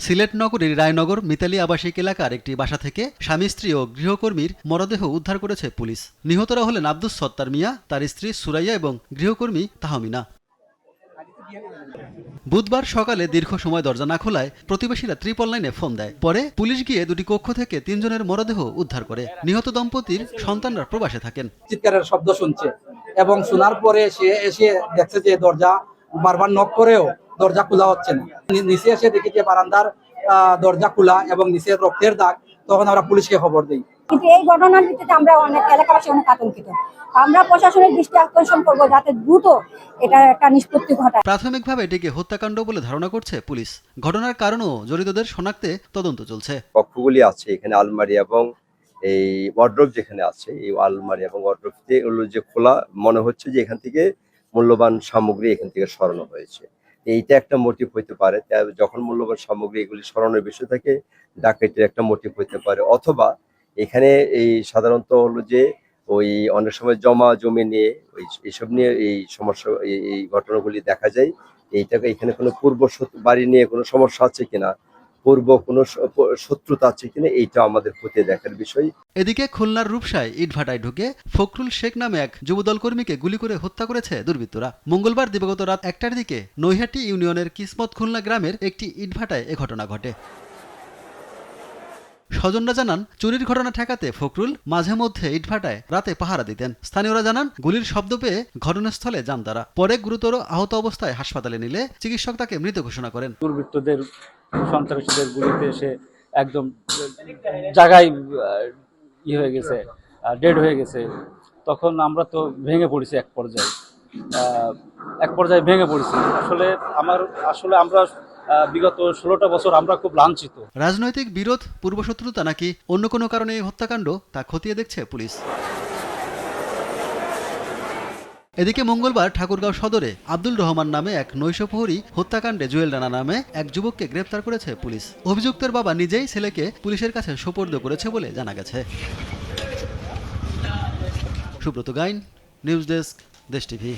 সিলেট নগরীর রায়নগর মিতালী আবাসিক এলাকার একটি বাসা থেকে স্বামী স্ত্রী ও গৃহকর্মীর মরদেহ উদ্ধার করেছে পুলিশ। নিহতরা হলেন আব্দুস সত্তার মিয়া, তার স্ত্রী সুরাইয়া এবং গৃহকর্মী তাহমিনা। বুধবার সকালে দীর্ঘ সময় দরজা না খোলায় প্রতিবেশীরা ট্রিপল লাইনে ফোন দেয়। পরে পুলিশ গিয়ে দুটি কক্ষ থেকে ৩ জনের মরদেহ উদ্ধার করে। নিহত দম্পতির সন্তানরা প্রবাসে থাকেন। চিৎকারের শব্দ শুনছে এবং শোনার পরে সে এসে দেখছে যে দরজা বারবার নক করেও দরজা খোলা হচ্ছে না। নিচে এসে দেখি যে বারান্দার দরজা খোলা এবং নিচে রক্তের দাগ। তখন আমরা পুলিশকে খবর দিই। কিন্তু এই ঘটনার ভিত্তিতে আমরা অনেক এলাকাবাসী অনেক আতঙ্কিত। আমরা প্রশাসনের দৃষ্টি আকর্ষণ করবো যাতে দ্রুত এটা একটা নিষ্পত্তি ঘটায়। প্রাথমিকভাবে এটিকে হত্যাকাণ্ড বলে ধারণা করছে পুলিশ। ঘটনার কারণও জড়িতদের শনাক্তে তদন্ত চলছে। কক্ষগুলি আছে এখানে, আলমারি এবং এই ওয়ার্ড্রোব যেখানে আছে, এই আলমারি এবং ওয়ার্ড্রোবতে ওগুলো যে খোলা, মনে হচ্ছে যে এখান থেকে মূল্যবান সামগ্রী এখান থেকে সরানো হয়েছে। এইটা একটা মোটিভ হইতে পারে। যখন মূল্যবান সামগ্রী এগুলি সরানোর বিষয় থাকে, ডাকাতির একটা মোটিভ হইতে পারে। অথবা এখানে এই সাধারণত হলো যে ওই অনেক সময় জমা জমি নিয়ে এইসব নিয়ে এই সমস্যা, এই ঘটনাগুলি দেখা যায়। এইটাকে এখানে কোনো পূর্ব বাড়ি নিয়ে কোনো সমস্যা আছে কিনা, পূর্ব কোনো শত্রুতা আছে কিনা, এইটা আমাদের খতিয়ে দেখার বিষয়। এদিকে খুলনার রূপসায় ইটভাটায় ঢুকে ফখরুল শেখ নামে এক যুবদল কর্মীকে গুলি করে হত্যা করেছে দুর্বৃত্তরা। মঙ্গলবার দিবাগত রাত 1টার দিকে নৈহাটি ইউনিয়নের কিসমত খুলনা গ্রামের একটি ইটভাটায় এ ঘটনা ঘটে। স্বজনরা জানান, চুরির ঘটনা ঠেকাতে ফখরুল মাঝে মধ্যে ইটভাটায় রাতে পাহারা দিতেন। স্থানীয়রা জানান, গুলির শব্দ পেয়ে ঘটনাস্থলে যান তারা। পরে গুরুতর আহত অবস্থায় হাসপাতালে নিলে চিকিৎসক তাকে মৃত ঘোষণা করেন। দুর্বৃত্তদের সন্ত্রাসীদের গুলিতে এসে একদম জায়গায় হয়ে গেছে, ডেড হয়ে গেছে। তখন আমরা তো ভেঙে পড়েছি, এক পর্যায়ে ভেঙে পড়েছি। আসলে আমরা বিগত 16টা বছর আমরা খুব লাঞ্ছিত। রাজনৈতিক বিরোধ, পূর্বশত্রুতা নাকি অন্য কোনো কারণে এই হত্যাকাণ্ড তা খতিয়ে দেখছে পুলিশ। এদিকে মঙ্গলবার ঠাকুরগাঁও সদরে আব্দুল রহমান নামে এক নৈশপ্রহরী হত্যাকাণ্ডে জুয়েল রানা নামে এক যুবককে গ্রেপ্তার করেছে পুলিশ। অভিযুক্তের বাবা নিজেই ছেলেকে পুলিশের কাছে সোপর্দ করেছে বলে জানা গেছে। সুব্রত গাইন, নিউজ ডেস্ক, দেশ টিভি।